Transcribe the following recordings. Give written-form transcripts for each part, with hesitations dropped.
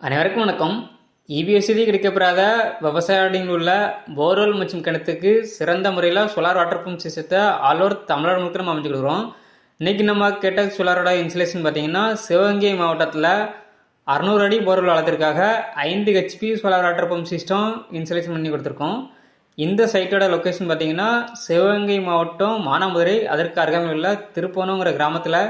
அனைவருக்கும் வணக்கம். இபிஎஸ்சிடி கிடைக்கப்பெறாத விவசாயிகளில் உள்ள போர்வெல் மற்றும் கிணத்துக்கு சிறந்த முறையில் சோலார் வாட்டர் பம்ப் சிஸ்டத்தை ஆல் ஓவர் தமிழ்நாடு முழுக்க நம்ம அமைச்சு கொடுக்குறோம். இன்றைக்கி நம்ம கேட்ட சோலாரோட இன்ஸ்டலேஷன் பார்த்திங்கன்னா சிவகங்கை மாவட்டத்தில் 600 அடி போர்வெல் வளர்த்திற்காக 5 HP solar water pump system installation பண்ணி கொடுத்துருக்கோம். இந்த சைட்டோட லொக்கேஷன் பார்த்திங்கன்னா சிவகங்கை மாவட்டம் மானாமதுரை, அதற்கு அருகாமையில் உள்ள திருப்போணங்கிற கிராமத்தில்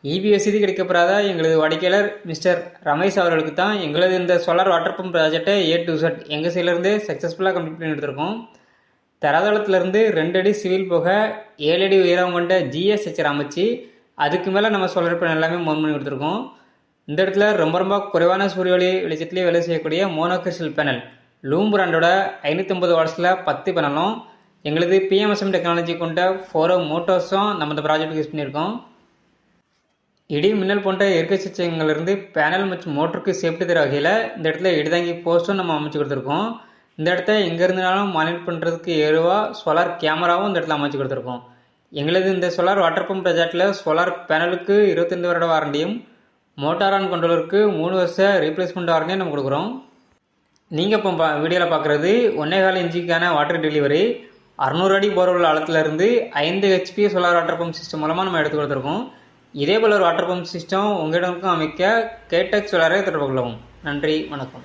இபிஎஸ்சிடி கிடைக்கப்பெறாத எங்களது வாடிக்கையாளர் மிஸ்டர் ரமேஷ் அவர்களுக்கு தான் எங்களது இந்த சோலார் வாட்டர் பம்ப் ப்ராஜெக்டை A to Z எங்கள் சைட்லேருந்தே சக்ஸஸ்ஃபுல்லாக கம்ப்ளீட் பண்ணி எடுத்திருக்கோம். தராதளத்துலேருந்து 2 அடி சிவில் போக 7 அடி உயரம் கொண்ட GSHR அமைச்சு அதுக்கு மேலே நம்ம சோலார் பேனல் எல்லாமே மவுண்ட் பண்ணி கொடுத்துருக்கோம். இந்த இடத்துல ரொம்ப குறைவான சூரிய ஒளி வெளிச்சத்துலேயே வேலை செய்யக்கூடிய மோனோகிறிஸ்டல் பேனல் லூம் பிராண்டோட 550 வாட்ஸில் 10 பேனலும் எங்களது PMSM டெக்னாலஜி கொண்ட 4 மோட்டர்ஸும் நம்ம இந்த ப்ராஜெக்ட்டுக்கு யூஸ் பண்ணியிருக்கோம். இடி மின்னல் போன்ற இயற்கை சச்சங்கள்லேருந்து பேனல் மற்றும் மோட்டருக்கு சேஃப்டி தர வகையில் இந்த இடத்துல இடிதாங்கி போஸ்ட்டும் நம்ம அமைச்சு கொடுத்துருக்கோம். இந்த இடத்த எங்கே இருந்தாலும் மானிட்டர் பண்ணுறதுக்கு ஏதுவாக சோலார் கேமராவும் இந்த இடத்துல அமைச்சு கொடுத்துருக்கோம். எங்களது இந்த சோலார் வாட்டர் பம்ப் ப்ராஜெக்டில் சோலார் பேனலுக்கு 25 வருட வாரண்டியும், மோட்டார் ஆன் கண்ட்ரோலருக்கு 3 வருஷ ரீப்ளேஸ்மெண்ட் வாரண்டியும் நம்ம கொடுக்குறோம். நீங்கள் இப்போ வீடியோவில் பார்க்குறது 1.25 இன்ச்சுக்கான வாட்டர் டெலிவரி 600 அடி போர்வெல் ஆழத்துலேருந்து 5 HP solar water pump system மூலமாக நம்ம எடுத்து கொடுத்துருக்கோம். இதே போல் ஒரு வாட்டர் பம்ப் சிஸ்டம் உங்களிடமும் அமைக்க கேடெக் சோலாரை தொடர்பு கொள்ளவும். நன்றி, வணக்கம்.